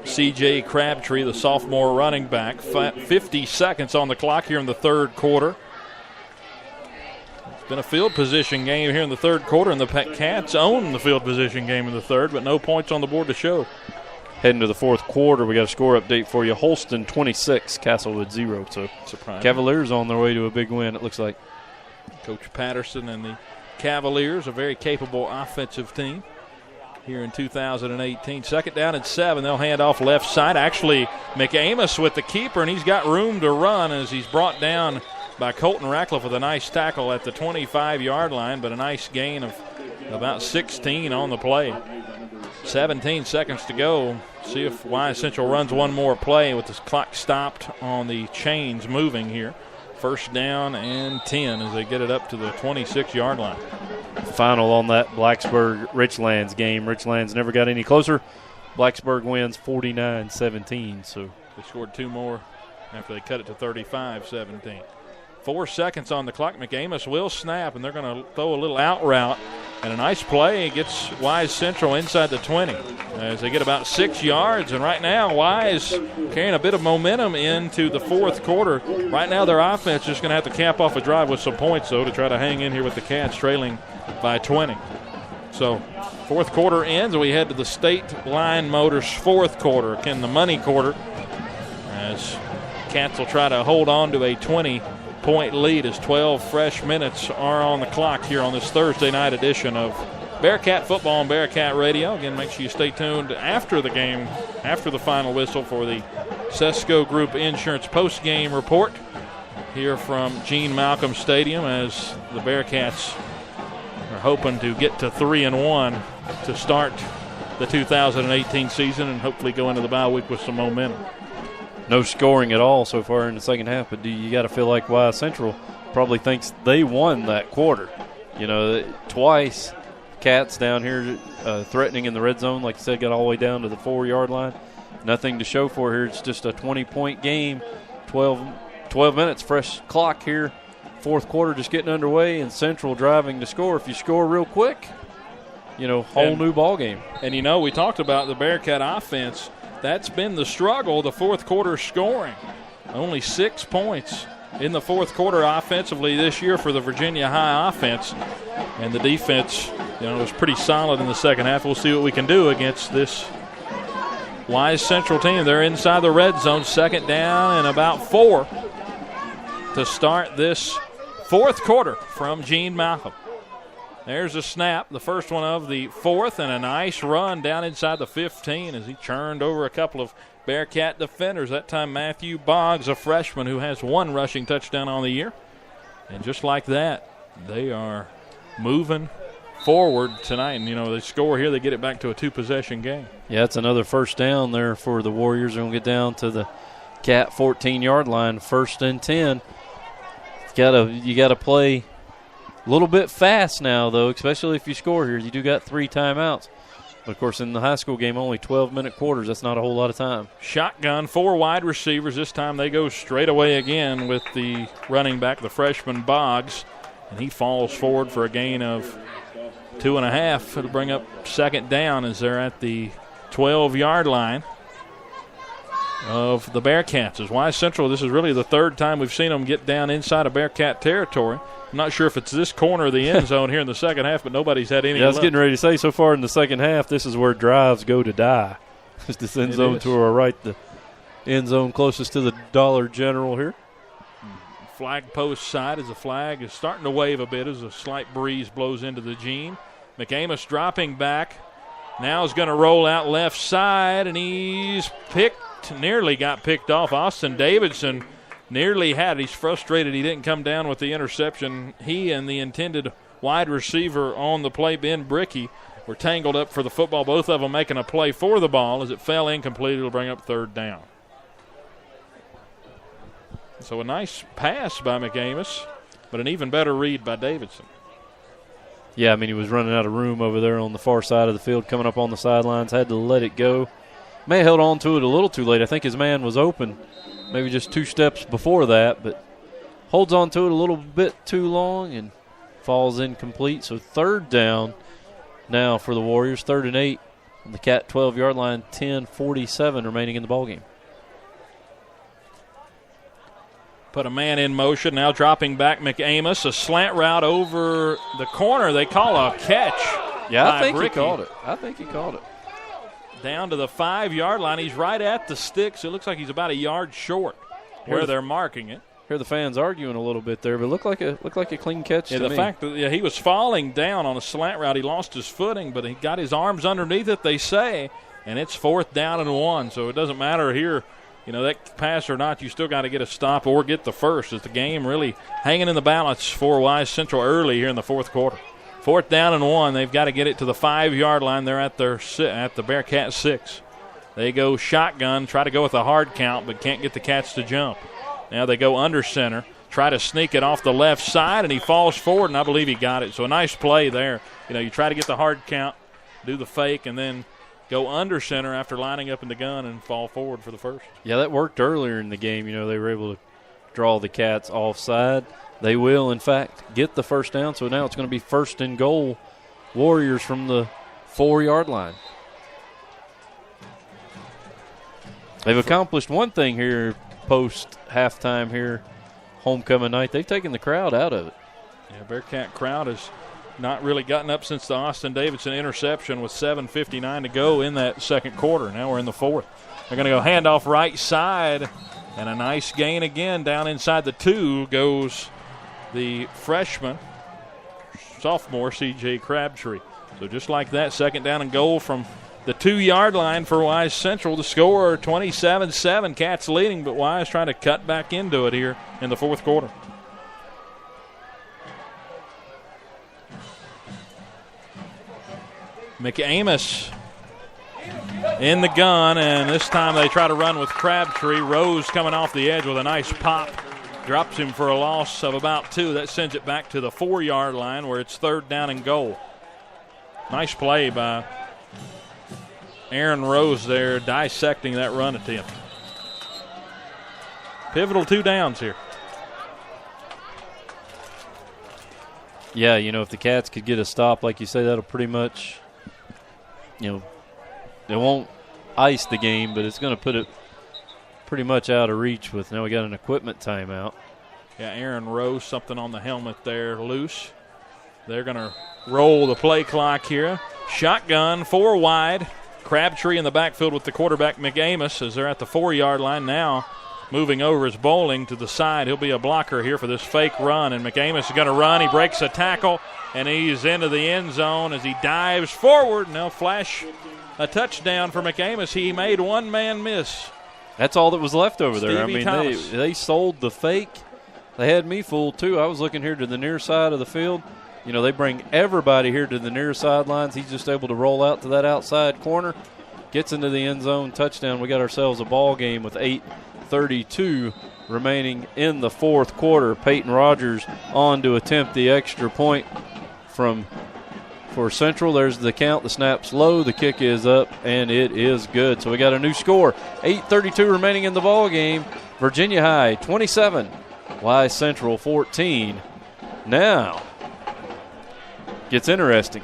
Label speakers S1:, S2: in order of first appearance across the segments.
S1: C.J. Crabtree, the sophomore running back. 50 seconds on the clock here in the third quarter. It's been a field position game here in the third quarter, and the Cats own the field position game in the third, but no points on the board to show.
S2: Heading to the fourth quarter, we got a score update for you. Holston 26, Castlewood 0. So
S1: surprising.
S2: Cavaliers on their way to a big win, it looks like.
S1: Coach Patterson and the Cavaliers, a very capable offensive team here in 2018. Second down and 7. They'll hand off left side. Actually, McAmus with the keeper, and he's got room to run as he's brought down by Colton Ratcliffe with a nice tackle at the 25-yard line, but a nice gain of about 16 on the play. 17 seconds to go. See if Wise Central runs one more play with this clock stopped on the chains moving here. First down and 10 as they get it up to the 26-yard line.
S2: Final on that Blacksburg-Richlands game. Richlands never got any closer. Blacksburg wins 49-17. So
S1: they scored two more after they cut it to 35-17. 4 seconds on the clock. McAmus will snap, and they're going to throw a little out route. And a nice play gets Wise Central inside the 20 as they get about 6 yards. And right now, Wise carrying a bit of momentum into the fourth quarter. Right now, their offense is just going to have to cap off a drive with some points, though, to try to hang in here with the Cats trailing by 20. So fourth quarter ends, and we head to the State Line Motors fourth quarter, again the money quarter, as Cats will try to hold on to a 20-point lead as 12 fresh minutes are on the clock here on this Thursday night edition of Bearcat Football on Bearcat Radio. Again, make sure you stay tuned after the game, after the final whistle, for the Sesco Group Insurance post-game report here from Gene Malcolm Stadium, as the Bearcats are hoping to get to 3-1 to start the 2018 season and hopefully go into the bye week with some momentum.
S2: No scoring at all so far in the second half, but you got to feel like Wise Central probably thinks they won that quarter. You know, twice Cats down here threatening in the red zone, like you said, got all the way down to the 4-yard line. Nothing to show for here. It's just a 20-point game, 12 minutes, fresh clock here. Fourth quarter just getting underway, and Central driving to score. If you score real quick, whole new ball game.
S1: And, we talked about the Bearcat offense. That's been the struggle, the fourth quarter scoring. Only 6 points in the fourth quarter offensively this year for the Virginia High offense. And the defense, was pretty solid in the second half. We'll see what we can do against this Wise Central team. They're inside the red zone, second down and about 4 to start this fourth quarter from Gene Malcolm. There's a snap, the first one of the fourth, and a nice run down inside the 15 as he churned over a couple of Bearcat defenders. That time Matthew Boggs, a freshman who has 1 rushing touchdown on the year. And just like that, they are moving forward tonight. And, they score here, they get it back to a 2-possession game.
S2: Yeah, it's another first down there for the Warriors. They're going to get down to the Cat 14-yard line, 1st and 10. You got to play a little bit fast now, though, especially if you score here. You do got 3 timeouts. But, of course, in the high school game, only 12-minute quarters. That's not a whole lot of time.
S1: Shotgun, 4 wide receivers. This time they go straight away again with the running back, the freshman Boggs. And he falls forward for a gain of 2.5. It'll bring up second down as they're at the 12-yard line of the Bearcats. As Wise Central, this is really the third time we've seen them get down inside of Bearcat territory. I'm not sure if it's this corner of the end zone here in the second half, but nobody's had any
S2: luck. I was getting ready to say, so far in the second half, this is where drives go to die. It's this end zone to our right, the end zone closest to the Dollar General here.
S1: Flag post side as the flag is starting to wave a bit as a slight breeze blows into the Gene. McAmus dropping back. Now is going to roll out left side, and he's nearly got picked off. Austin Davidson nearly had it. He's frustrated he didn't come down with the interception. He and the intended wide receiver on the play, Ben Brickey, were tangled up for the football. Both of them making a play for the ball. As it fell incomplete, it'll bring up third down. So a nice pass by McAmus, but an even better read by Davidson.
S2: Yeah, he was running out of room over there on the far side of the field, coming up on the sidelines, had to let it go. May have held on to it a little too late. I think his man was open maybe just 2 steps before that, but holds on to it a little bit too long and falls incomplete. So third down now for the Warriors, 3rd and 8 on the Cat 12-yard line, 10:47 remaining in the ballgame.
S1: Put a man in motion, now dropping back McAmus. A slant route over the corner. They call a catch.
S2: Yeah, I think
S1: Ricky.
S2: he called it. I think he called it.
S1: Down to the 5-yard line. He's right at the sticks. It looks like he's about a yard short where they're marking it.
S2: Hear the fans arguing a little bit there, but looked like a clean catch to
S1: the
S2: me.
S1: fact that he was falling down on a slant route, he lost his footing, but he got his arms underneath it, they say, and it's 4th down and 1. So it doesn't matter here, that pass or not, you still got to get a stop or get the first. It's the game really hanging in the balance for Wise Central early here in the 4th quarter. 4th down and 1. They've got to get it to the 5-yard line. They're at the Bearcat 6. They go shotgun, try to go with a hard count, but can't get the Cats to jump. Now they go under center, try to sneak it off the left side, and he falls forward, and I believe he got it. So a nice play there. You try to get the hard count, do the fake, and then go under center after lining up in the gun and fall forward for the first.
S2: Yeah, that worked earlier in the game. They were able to draw the Cats offside. They will, in fact, get the first down. So now it's going to be 1st and goal, Warriors from the 4-yard line. They've accomplished one thing here post-halftime here, homecoming night. They've taken the crowd out of it.
S1: Yeah, Bearcat crowd has not really gotten up since the Austin Davidson interception with 7:59 to go in that second quarter. Now we're in the 4th. They're going to go handoff right side, and a nice gain again down inside the 2 goes the freshman, sophomore C.J. Crabtree. So just like that, 2nd down and goal from the 2-yard line for Wise Central. The score 27-7. Cats leading, but Wise trying to cut back into it here in the 4th quarter. McAmus in the gun, and this time they try to run with Crabtree. Rose coming off the edge with a nice pop. Drops him for a loss of about 2. That sends it back to the 4-yard line where it's 3rd down and goal. Nice play by Aaron Rose there, dissecting that run attempt. Pivotal 2 downs here.
S2: Yeah, if the Cats could get a stop, like you say, that'll pretty much, it won't ice the game, but it's going to put it pretty much out of reach with now we got an equipment timeout.
S1: Yeah, Aaron Rose, something on the helmet there, loose. They're going to roll the play clock here. Shotgun, 4 wide. Crabtree in the backfield with the quarterback McAmus as they're at the 4-yard line now. Moving over is Bowling to the side. He'll be a blocker here for this fake run, and McAmus is going to run. He breaks a tackle, and he's into the end zone as he dives forward. Now flash a touchdown for McAmus. He made one man miss.
S2: That's all that was left over there.
S1: Stevie Thomas.
S2: They sold the fake. They had me fooled, too. I was looking here to the near side of the field. They bring everybody here to the near sidelines. He's just able to roll out to that outside corner, gets into the end zone, touchdown. We got ourselves a ball game with 8:32 remaining in the 4th quarter. Peyton Rogers on to attempt the extra point for Central. There's the count. The snap's low. The kick is up, and it is good. So we got a new score. 8:32 remaining in the ball game. Virginia High 27, Wise Central 14. Now gets interesting.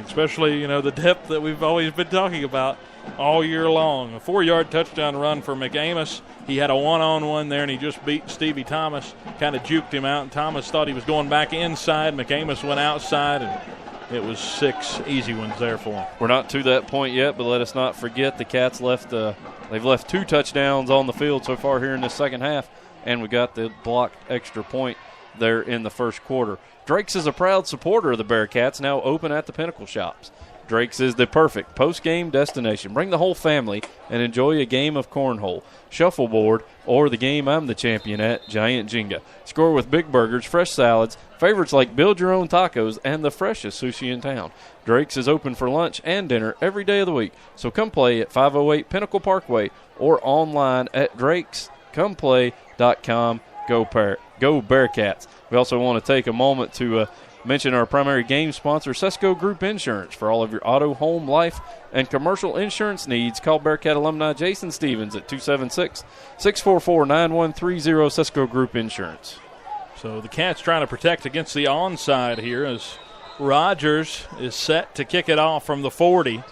S1: Especially, the depth that we've always been talking about all year long. A 4-yard touchdown run for McAmus. He had a one-on-one there, and he just beat Stevie Thomas, kind of juked him out, and Thomas thought he was going back inside. McAmus went outside, and it was 6 easy ones there for him.
S2: We're not to that point yet, but let us not forget the Cats they've left 2 touchdowns on the field so far here in the second half, and we got the blocked extra point there in the first quarter. Drake's is a proud supporter of the Bearcats, now open at the Pinnacle Shops. Drake's is the perfect post-game destination. Bring the whole family and enjoy a game of cornhole, shuffleboard, or the game I'm the champion at, Giant Jenga. Score with big burgers, fresh salads, favorites like build your own tacos, and the freshest sushi in town. Drake's is open for lunch and dinner every day of the week, so come play at 508 Pinnacle Parkway or online at drakescomeplay.com. Go Bearcats. We also want to take a moment to mention our primary game sponsor, Sesco Group Insurance. For all of your auto, home, life, and commercial insurance needs, call Bearcat alumni Jason Stevens at 276-644-9130, Sesco Group Insurance.
S1: So the Cats trying to protect against the onside here as Rogers is set to kick it off from the 40.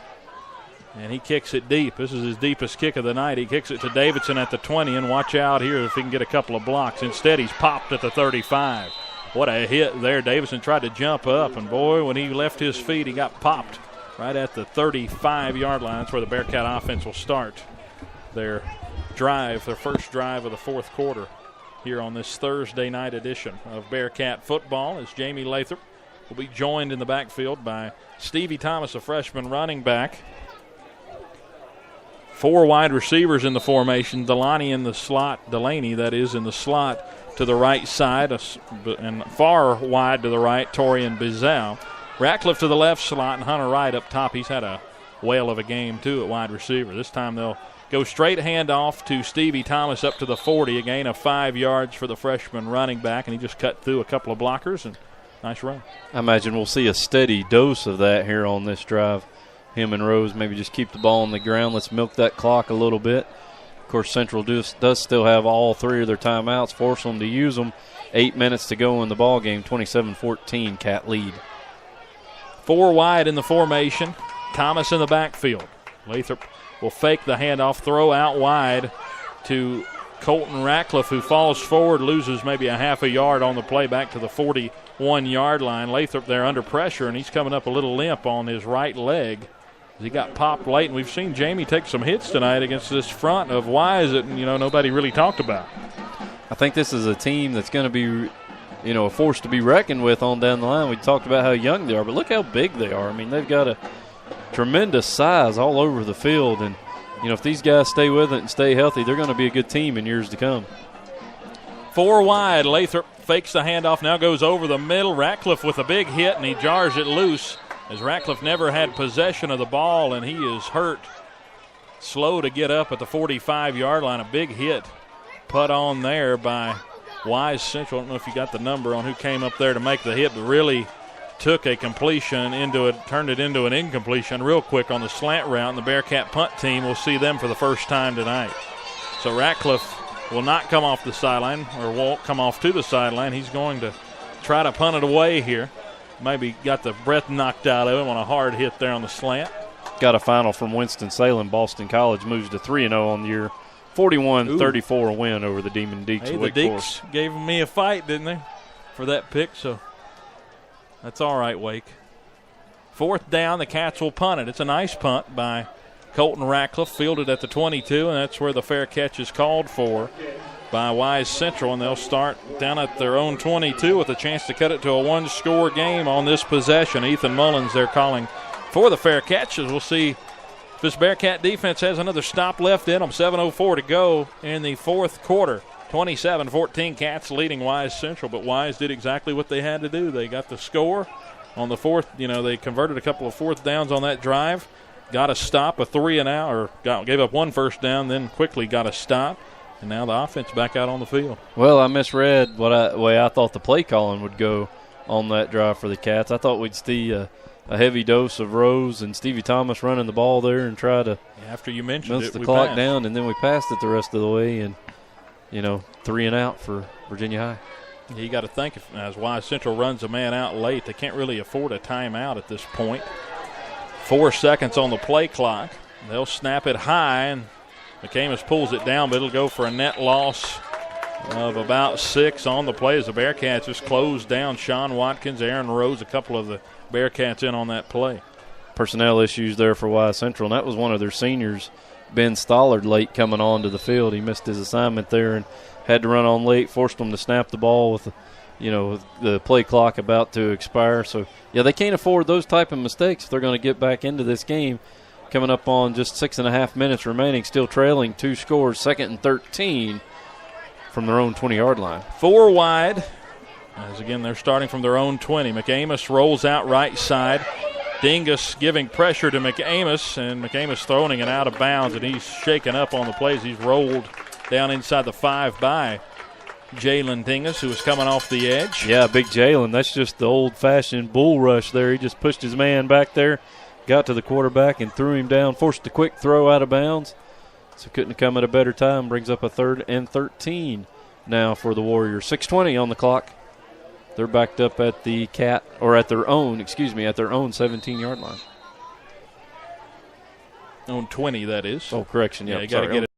S1: And he kicks it deep. This is his deepest kick of the night. He kicks it to Davidson at the 20, and watch out here if he can get a couple of blocks. Instead, he's popped at the 35. What a hit there. Davidson tried to jump up, and boy, when he left his feet, he got popped right at the 35-yard line. That's where the Bearcat offense will start their drive, their first drive of the fourth quarter here on this Thursday night edition of Bearcat football, as Jamie Lathrop will be joined in the backfield by Stevie Thomas, a freshman running back. 4 wide receivers in the formation. Delaney in the slot, Delaney, that is, in the slot to the right side, and far wide to the right, Torian Bizell. Ratcliffe to the left slot, and Hunter Wright up top. He's had a whale of a game, too, at wide receiver. This time they'll go straight handoff to Stevie Thomas up to the 40, a gain of 5 yards for the freshman running back, and he just cut through a couple of blockers, and nice run.
S2: I imagine we'll see a steady dose of that here on this drive. Him and Rose maybe just keep the ball on the ground. Let's milk that clock a little bit. Of course, Central does still have all 3 of their timeouts, force them to use them. 8 minutes to go in the ball game, 27-14, Cat lead.
S1: 4 wide in the formation. Thomas in the backfield. Lathrop will fake the handoff, throw out wide to Colton Ratcliffe, who falls forward, loses maybe a half a yard on the play back to the 41-yard line. Lathrop there under pressure, and he's coming up a little limp on his right leg. He got popped late, and we've seen Jamie take some hits tonight against this front of Wise that, nobody really talked about.
S2: I think this is a team that's going to be, a force to be reckoned with on down the line. We talked about how young they are, but look how big they are. I mean, they've got a tremendous size all over the field, and, if these guys stay with it and stay healthy, they're going to be a good team in years to come.
S1: 4 wide. Lathrop fakes the handoff, now goes over the middle. Ratcliffe with a big hit, and he jars it loose, as Ratcliffe never had possession of the ball, and he is hurt. Slow to get up at the 45-yard line. A big hit put on there by Wise Central. I don't know if you got the number on who came up there to make the hit, but really took a completion turned it into an incompletion real quick on the slant route, and the Bearcat punt team will see them for the first time tonight. So Ratcliffe will not come off the sideline, or won't come off to the sideline. He's going to try to punt it away here. Maybe got the breath knocked out of him on a hard hit there on the slant.
S2: Got a final from Winston-Salem. Boston College moves to 3-0 on the year. 41-34 win over the Demon Deacs.
S1: Hey, the Deacs gave me a fight, didn't they, for that pick, so that's all right, Wake. 4th down, the Cats will punt it. It's a nice punt by Colton Ratcliffe, fielded at the 22, and that's where the fair catch is called for by Wise Central, and they'll start down at their own 22 with a chance to cut it to a 1-score game on this possession. Ethan Mullins, they're calling for the fair catches. We'll see if this Bearcat defense has another stop left in them. 7:04 to go in the fourth quarter. 27-14, Cats leading Wise Central, but Wise did exactly what they had to do. They got the score on the fourth. They converted a couple of 4th downs on that drive, got a stop, a 3-and-out, or gave up 1 first down, then quickly got a stop. And now the offense back out on the field.
S2: Well, I misread the way I thought the play calling would go on that drive for the Cats. I thought we'd see a heavy dose of Rose and Stevie Thomas running the ball there and try to
S1: after you mentioned
S2: the clock down, and then we passed it the rest of the way, and 3-and-out for Virginia High.
S1: You got to think, as Wise Central runs a man out late, they can't really afford a timeout at this point. 4 seconds on the play clock. They'll snap it high, and McCamus pulls it down, but it'll go for a net loss of about 6 on the play as the Bearcats just closed down Sean Watkins, Aaron Rose, a couple of the Bearcats in on that play.
S2: Personnel issues there for Wise Central, and that was one of their seniors, Ben Stollard, late coming onto the field. He missed his assignment there and had to run on late, forced them to snap the ball with the play clock about to expire. So, they can't afford those type of mistakes if they're going to get back into this game. Coming up on just 6.5 minutes remaining, still trailing 2 scores, 2nd and 13 from their own 20-yard line.
S1: 4 wide, as again they're starting from their own 20. McAmus rolls out right side. Dingus giving pressure to McAmus, and McAmus throwing it out of bounds, and he's shaken up on the plays. He's rolled down inside the 5 by Jalen Dingus, who was coming off the edge.
S2: Yeah, big Jalen. That's just the old-fashioned bull rush there. He just pushed his man back there, got to the quarterback and threw him down, forced a quick throw out of bounds. So couldn't have come at a better time. Brings up a 3rd and 13 now for the Warriors. 6:20 on the clock. They're backed up at the at their own 17-yard line.
S1: On 20, that is.
S2: Oh, correction.
S1: Yeah,
S2: Yeah,
S1: you got to get it.